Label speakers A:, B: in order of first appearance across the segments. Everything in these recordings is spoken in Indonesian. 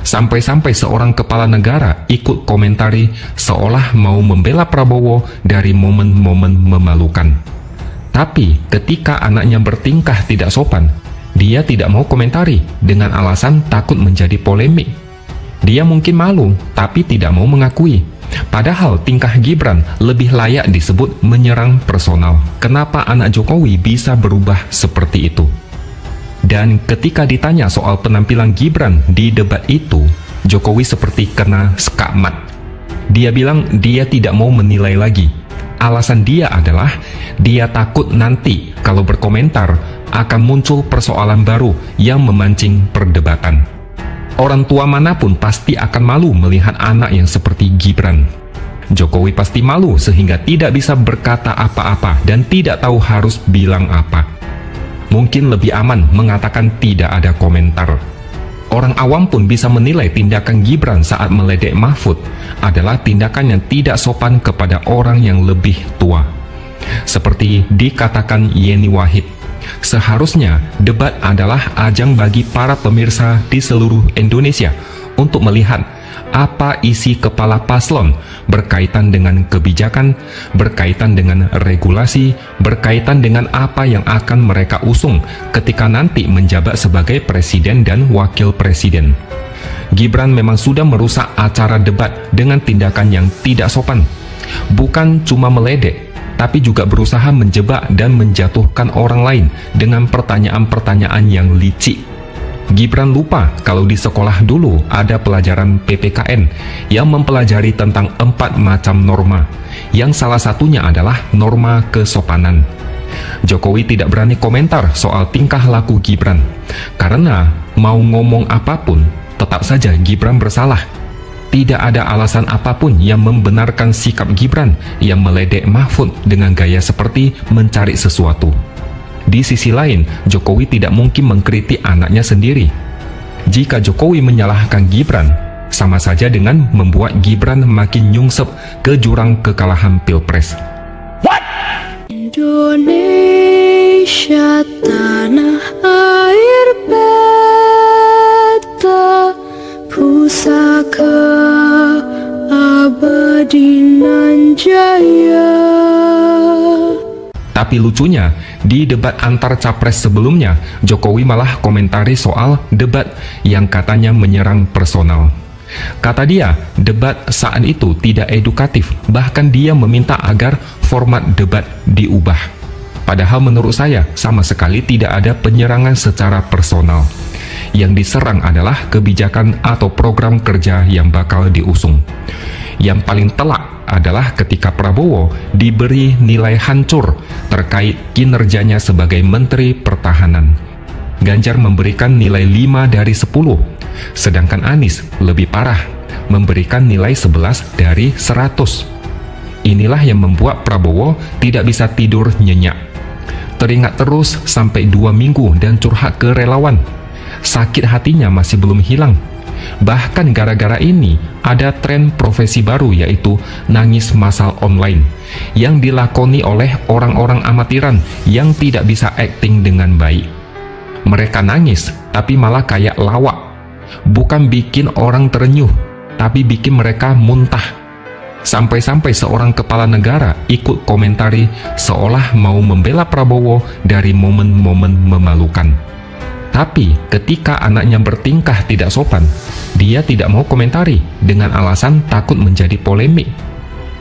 A: Sampai-sampai seorang kepala negara ikut komentari seolah mau membela Prabowo dari momen-momen memalukan. Tapi ketika anaknya bertingkah tidak sopan, dia tidak mau komentari dengan alasan takut menjadi polemik. Dia mungkin malu, tapi tidak mau mengakui. Padahal tingkah Gibran lebih layak disebut menyerang personal. Kenapa anak Jokowi bisa berubah seperti itu? Dan ketika ditanya soal penampilan Gibran di debat itu, Jokowi seperti kena skakmat. Dia bilang dia tidak mau menilai lagi. Alasan dia adalah dia takut nanti kalau berkomentar akan muncul persoalan baru yang memancing perdebatan. Orang tua manapun pasti akan malu melihat anak yang seperti Gibran. Jokowi pasti malu sehingga tidak bisa berkata apa-apa dan tidak tahu harus bilang apa. Mungkin lebih aman mengatakan tidak ada komentar. Orang awam pun bisa menilai tindakan Gibran saat meledek Mahfud adalah tindakan yang tidak sopan kepada orang yang lebih tua. Seperti dikatakan Yeni Wahid, seharusnya debat adalah ajang bagi para pemirsa di seluruh Indonesia untuk melihat apa isi kepala paslon berkaitan dengan kebijakan, berkaitan dengan regulasi, berkaitan dengan apa yang akan mereka usung ketika nanti menjabat sebagai presiden dan wakil presiden. Gibran memang sudah merusak acara debat dengan tindakan yang tidak sopan. Bukan cuma meledek, tapi juga berusaha menjebak dan menjatuhkan orang lain dengan pertanyaan-pertanyaan yang licik. Gibran lupa kalau di sekolah dulu ada pelajaran PPKN yang mempelajari tentang 4 macam norma, yang salah satunya adalah norma kesopanan. Jokowi tidak berani komentar soal tingkah laku Gibran, karena mau ngomong apapun, tetap saja Gibran bersalah. Tidak ada alasan apapun yang membenarkan sikap Gibran yang meledek Mahfud dengan gaya seperti mencari sesuatu. Di sisi lain, Jokowi tidak mungkin mengkritik anaknya sendiri. Jika Jokowi menyalahkan Gibran, sama saja dengan membuat Gibran makin nyungsep ke jurang kekalahan Pilpres.
B: What? Indonesia tanah air beta, pusaka abadi nan jaya.
A: Tapi lucunya, di debat antar capres sebelumnya, Jokowi malah komentari soal debat yang katanya menyerang personal. Kata dia, debat saat itu tidak edukatif, bahkan dia meminta agar format debat diubah. Padahal menurut saya, sama sekali tidak ada penyerangan secara personal. Yang diserang adalah kebijakan atau program kerja yang bakal diusung. Yang paling telak adalah ketika Prabowo diberi nilai hancur terkait kinerjanya sebagai Menteri Pertahanan. Ganjar memberikan nilai 5 dari 10, sedangkan Anies lebih parah, memberikan nilai 11 dari 100. Inilah yang membuat Prabowo tidak bisa tidur nyenyak. Teringat terus sampai 2 minggu dan curhat ke relawan. Sakit hatinya masih belum hilang. Bahkan gara-gara ini ada tren profesi baru, yaitu nangis massal online yang dilakoni oleh orang-orang amatiran yang tidak bisa akting dengan baik. Mereka nangis tapi malah kayak lawak, bukan bikin orang terenyuh tapi bikin mereka muntah. Sampai-sampai seorang kepala negara ikut komentari seolah mau membela Prabowo dari momen-momen memalukan. Tapi ketika anaknya bertingkah tidak sopan, dia tidak mau komentari dengan alasan takut menjadi polemik.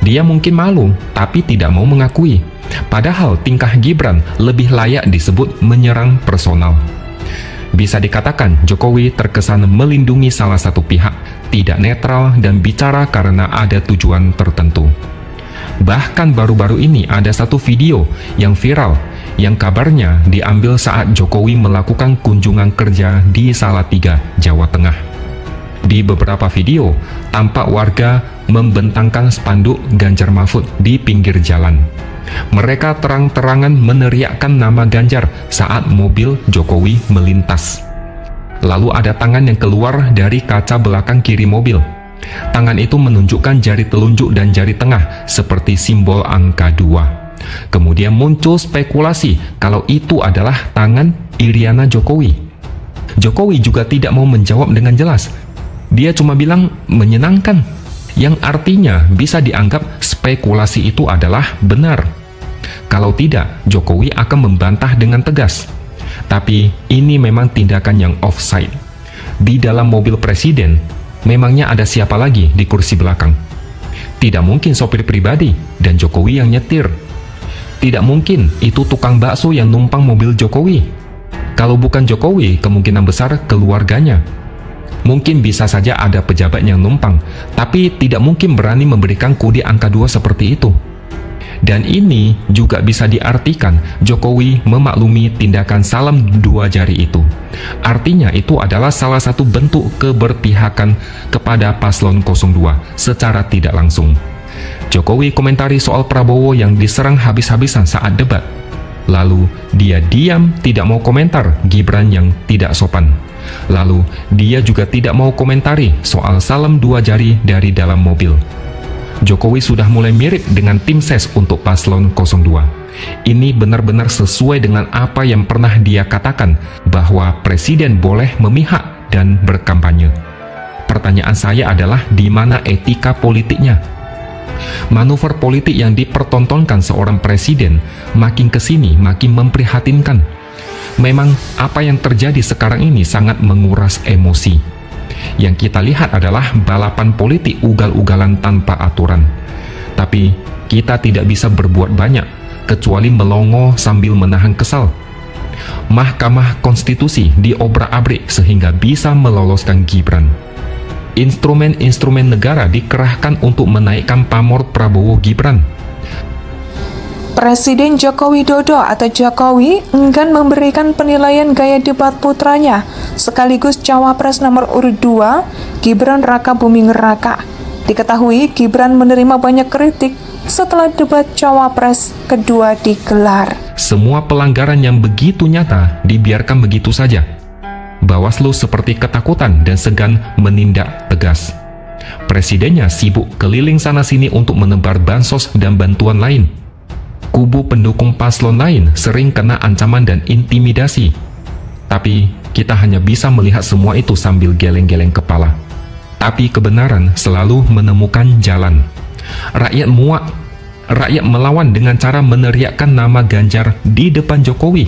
A: Dia mungkin malu, tapi tidak mau mengakui. Padahal tingkah Gibran lebih layak disebut menyerang personal. Bisa dikatakan Jokowi terkesan melindungi salah satu pihak, tidak netral dan bicara karena ada tujuan tertentu. Bahkan baru-baru ini ada satu video yang viral yang kabarnya diambil saat Jokowi melakukan kunjungan kerja di Salatiga, Jawa Tengah. Di beberapa video, tampak warga membentangkan spanduk Ganjar Mahfud di pinggir jalan. Mereka terang-terangan meneriakkan nama Ganjar saat mobil Jokowi melintas. Lalu ada tangan yang keluar dari kaca belakang kiri mobil. Tangan itu menunjukkan jari telunjuk dan jari tengah seperti simbol angka 2. Kemudian muncul spekulasi kalau itu adalah tangan Iriana Jokowi. Jokowi juga tidak mau menjawab dengan jelas. Dia cuma bilang menyenangkan, yang artinya bisa dianggap spekulasi itu adalah benar. Kalau tidak, Jokowi akan membantah dengan tegas. Tapi ini memang tindakan yang offside. Di dalam mobil presiden, memangnya ada siapa lagi di kursi belakang? Tidak mungkin sopir pribadi dan Jokowi yang nyetir. Tidak mungkin itu tukang bakso yang numpang mobil Jokowi. Kalau bukan Jokowi, kemungkinan besar keluarganya. Mungkin bisa saja ada pejabat yang numpang, tapi tidak mungkin berani memberikan kode angka 2 seperti itu. Dan ini juga bisa diartikan Jokowi memaklumi tindakan salam 2 jari itu. Artinya itu adalah salah satu bentuk keberpihakan kepada paslon 02 secara tidak langsung. Jokowi komentari soal Prabowo yang diserang habis-habisan saat debat. Lalu dia diam, tidak mau komentar Gibran yang tidak sopan. Lalu dia juga tidak mau komentari soal salam 2 jari dari dalam mobil. Jokowi sudah mulai mirip dengan tim ses untuk paslon 02. Ini benar-benar sesuai dengan apa yang pernah dia katakan, bahwa presiden boleh memihak dan berkampanye. Pertanyaan saya adalah di mana etika politiknya? Manuver politik yang dipertontonkan seorang presiden makin kesini makin memprihatinkan. Memang apa yang terjadi sekarang ini sangat menguras emosi. Yang kita lihat adalah balapan politik ugal-ugalan tanpa aturan. Tapi kita tidak bisa berbuat banyak kecuali melongo sambil menahan kesal. Mahkamah Konstitusi diobrak-abrik sehingga bisa meloloskan Gibran. Instrumen-instrumen negara dikerahkan untuk menaikkan pamor Prabowo Gibran.
C: Presiden Joko Widodo atau Jokowi enggan memberikan penilaian gaya debat putranya, sekaligus Cawapres nomor urut 2, Gibran Raka Buming Raka. Diketahui Gibran menerima banyak kritik setelah debat Cawapres kedua digelar.
A: Semua pelanggaran yang begitu nyata dibiarkan begitu saja. Bawaslu seperti ketakutan dan segan menindak tegas. Presidennya sibuk keliling sana-sini untuk menebar bansos dan bantuan lain. Kubu pendukung paslon lain sering kena ancaman dan intimidasi. Tapi kita hanya bisa melihat semua itu sambil geleng-geleng kepala. Tapi kebenaran selalu menemukan jalan. Rakyat muak. Rakyat melawan dengan cara meneriakkan nama Ganjar di depan Jokowi.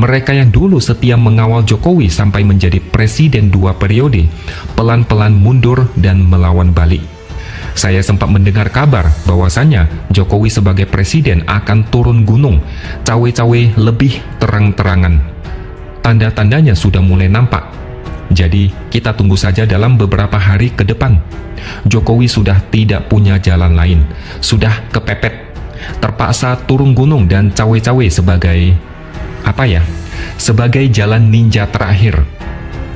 A: Mereka yang dulu setia mengawal Jokowi sampai menjadi presiden 2 periode, pelan-pelan mundur dan melawan balik. Saya sempat mendengar kabar bahwasannya Jokowi sebagai presiden akan turun gunung, cawe-cawe lebih terang-terangan. Tanda-tandanya sudah mulai nampak. Jadi kita tunggu saja dalam beberapa hari ke depan. Jokowi sudah tidak punya jalan lain, sudah kepepet, terpaksa turun gunung dan cawe-cawe sebagai sebagai jalan ninja terakhir.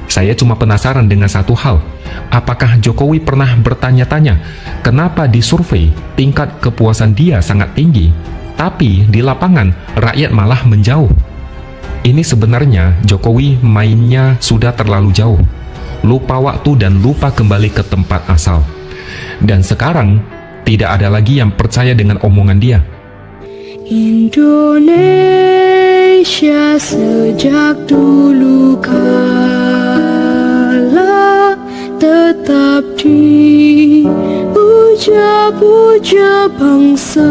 A: Saya cuma penasaran dengan satu hal. Apakah Jokowi pernah bertanya-tanya kenapa di survei tingkat kepuasan dia sangat tinggi, tapi di lapangan rakyat malah menjauh? Ini sebenarnya Jokowi mainnya sudah terlalu jauh. Lupa waktu dan lupa kembali ke tempat asal. Dan sekarang tidak ada lagi yang percaya dengan omongan dia.
B: Indonesia sejak dulu kala tetap dipuja-puja bangsa.